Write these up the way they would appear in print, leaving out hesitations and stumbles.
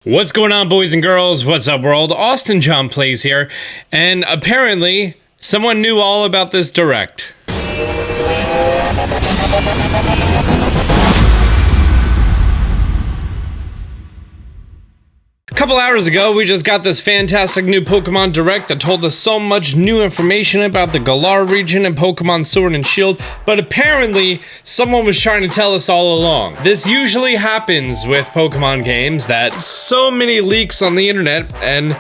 What's going on, boys and girls? What's up, world? Austin John Plays here, and apparently someone knew all about this direct. A couple hours ago, we just got this fantastic new Pokemon Direct that told us so much new information about the Galar region and Pokemon Sword and Shield, but apparently someone was trying to tell us all along. This usually happens with Pokemon games, that so many leaks on the internet, and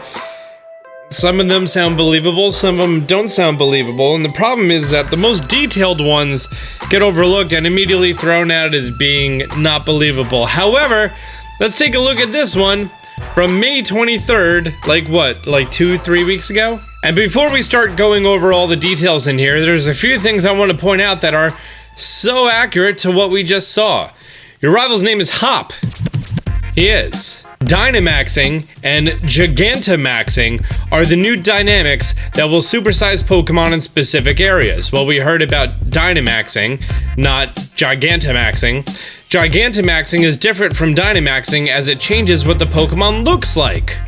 some of them sound believable, some of them don't sound believable, and the problem is that the most detailed ones get overlooked and immediately thrown out as being not believable. However, let's take a look at this one. From May 23rd, like 2-3 weeks ago? And before we start going over all the details in here, there's a few things I want to point out that are so accurate to what we just saw. Your rival's name is Hop. He is. Dynamaxing and Gigantamaxing are the new dynamics that will supersize Pokemon in specific areas. Well, we heard about Dynamaxing, not Gigantamaxing. Gigantamaxing is different from Dynamaxing as it changes what the Pokemon looks like.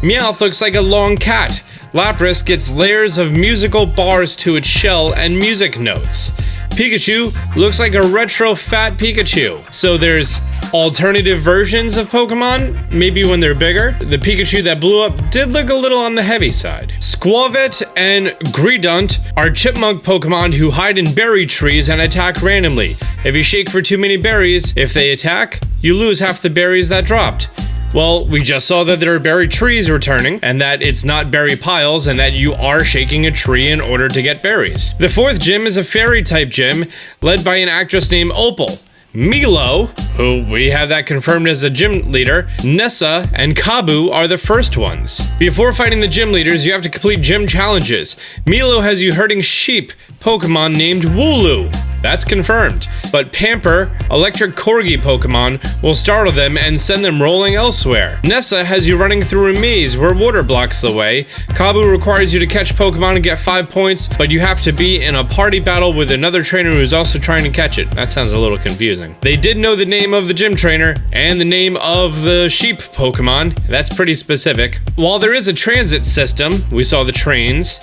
Meowth looks like a long cat. Lapras gets layers of musical bars to its shell and music notes. Pikachu looks like a retro fat Pikachu. So there's alternative versions of Pokemon, maybe when they're bigger. The Pikachu that blew up did look a little on the heavy side. Squavit and Greedent are chipmunk Pokemon who hide in berry trees and attack randomly. If you shake for too many berries, if they attack, you lose half the berries that dropped. Well, we just saw that there are berry trees returning, and that it's not berry piles, and that you are shaking a tree in order to get berries. The fourth gym is a fairy-type gym, led by an actress named Opal. Milo, who we have that confirmed as a gym leader, Nessa, and Kabu are the first ones. Before fighting the gym leaders, you have to complete gym challenges. Milo has you herding sheep, Pokemon named Wooloo. That's confirmed. But Pamper, electric corgi Pokemon, will startle them and send them rolling elsewhere. Nessa has you running through a maze where water blocks the way. Kabu requires you to catch Pokemon and get 5 points, but you have to be in a party battle with another trainer who's also trying to catch it. That sounds a little confusing. They did know the name of the gym trainer and the name of the sheep Pokemon. That's pretty specific. While there is a transit system, we saw the trains,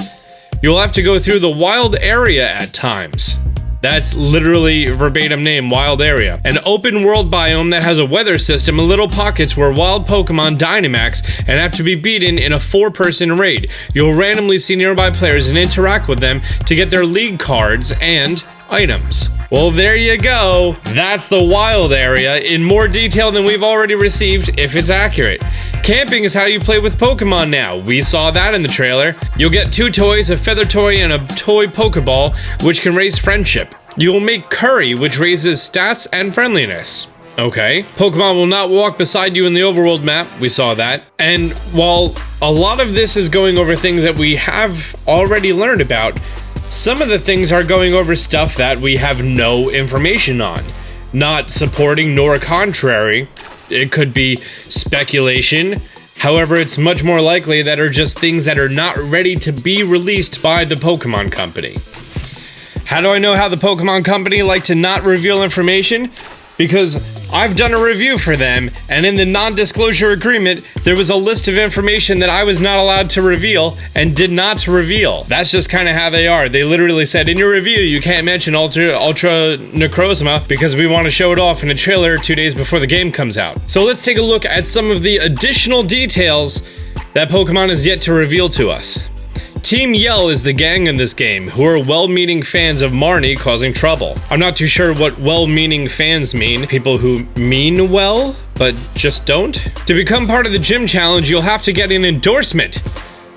you'll have to go through the wild area at times. That's literally verbatim name, wild area. An open world biome that has a weather system and little pockets where wild Pokemon Dynamax and have to be beaten in a 4-person raid. You'll randomly see nearby players and interact with them to get their league cards and items. Well, there you go. That's the wild area in more detail than we've already received, if it's accurate. Camping is how you play with Pokemon now. We saw that in the trailer. You'll get 2 toys, a feather toy and a toy Pokeball, which can raise friendship. You'll make curry, which raises stats and friendliness. Okay. Pokemon will not walk beside you in the overworld map. We saw that. And while a lot of this is going over things that we have already learned about, some of the things are going over stuff that we have no information on. Not supporting nor contrary. It could be speculation. However, it's much more likely that are just things that are not ready to be released by the Pokemon Company. How do I know how the Pokemon Company like to not reveal information? Because I've done a review for them, and in the non-disclosure agreement, there was a list of information that I was not allowed to reveal and did not reveal. That's just kind of how they are. They literally said, in your review, you can't mention Ultra Necrozma because we want to show it off in a trailer 2 days before the game comes out. So let's take a look at some of the additional details that Pokemon has yet to reveal to us. Team Yell is the gang in this game, who are well-meaning fans of Marnie causing trouble. I'm not too sure what well-meaning fans mean. People who mean well, but just don't? To become part of the gym challenge, you'll have to get an endorsement.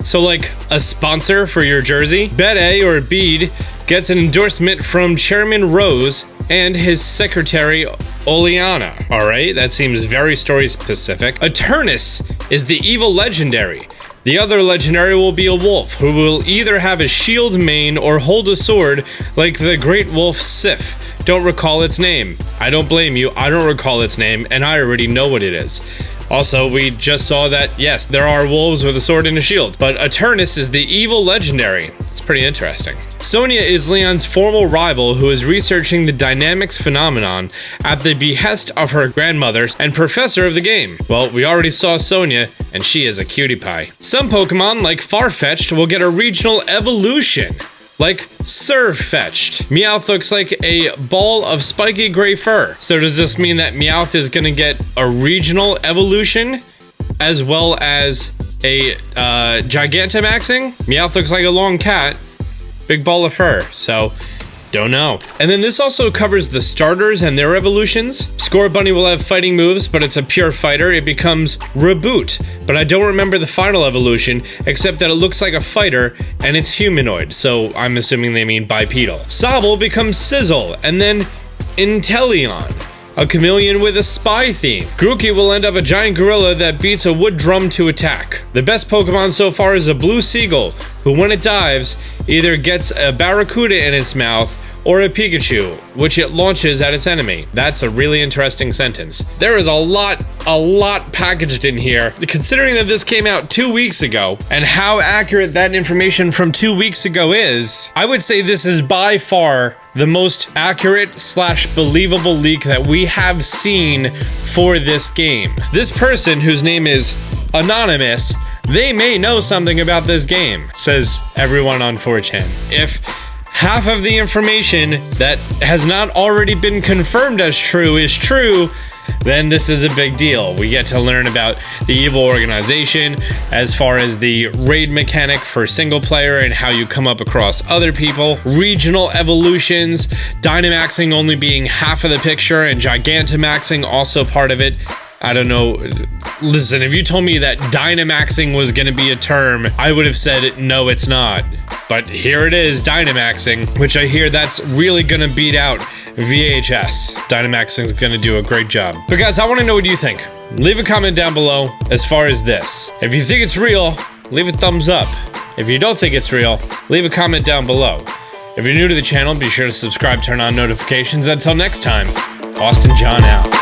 So like a sponsor for your jersey? Bede or Bede gets an endorsement from Chairman Rose and his secretary Oleana. Alright, that seems very story specific. Eternus is the evil legendary. The other legendary will be a wolf, who will either have a shield mane or hold a sword like the great wolf Sif. Don't recall its name. I don't blame you, I don't recall its name, and I already know what it is. Also, we just saw that, yes, there are wolves with a sword and a shield, but Eternus is the evil legendary. It's pretty interesting. Sonia is Leon's former rival who is researching the dynamics phenomenon at the behest of her grandmother and professor of the game. Well, we already saw Sonia, and she is a cutie pie. Some Pokemon, like Farfetch'd, will get a regional evolution, like Surfetch'd. Meowth looks like a ball of spiky gray fur. So does this mean that Meowth is gonna get a regional evolution, as well as a Gigantamaxing? Meowth looks like a long cat. Big ball of fur, so don't know. And then this also covers the starters and their evolutions. Scorbunny will have fighting moves, but it's a pure fighter. It becomes Reboot, but I don't remember the final evolution, except that it looks like a fighter and it's humanoid, so I'm assuming they mean bipedal. Sobble becomes Sizzle, and then Inteleon, a chameleon with a spy theme. Grookey will end up a giant gorilla that beats a wood drum to attack. The best Pokemon so far is a blue seagull, who when it dives, either gets a barracuda in its mouth or a Pikachu, which it launches at its enemy. That's a really interesting sentence. There is a lot packaged in here. Considering that this came out 2 weeks ago, and how accurate that information from 2 weeks ago is, I would say this is by far the most accurate / believable leak that we have seen for this game. This person, whose name is Anonymous, they may know something about this game, says everyone on 4chan. If half of the information that has not already been confirmed as true is true, then this is a big deal. We get to learn about the evil organization, as far as the raid mechanic for single player and how you come up across other people, regional evolutions, Dynamaxing only being half of the picture and Gigantamaxing also part of it. I don't know. Listen, if you told me that Dynamaxing was gonna be a term, I would have said, no, it's not. But here it is, Dynamaxing, which I hear that's really gonna beat out VHS. Dynamaxing's gonna do a great job. But guys, I wanna know what you think. Leave a comment down below as far as this. If you think it's real, leave a thumbs up. If you don't think it's real, leave a comment down below. If you're new to the channel, be sure to subscribe, turn on notifications. Until next time, Austin John out.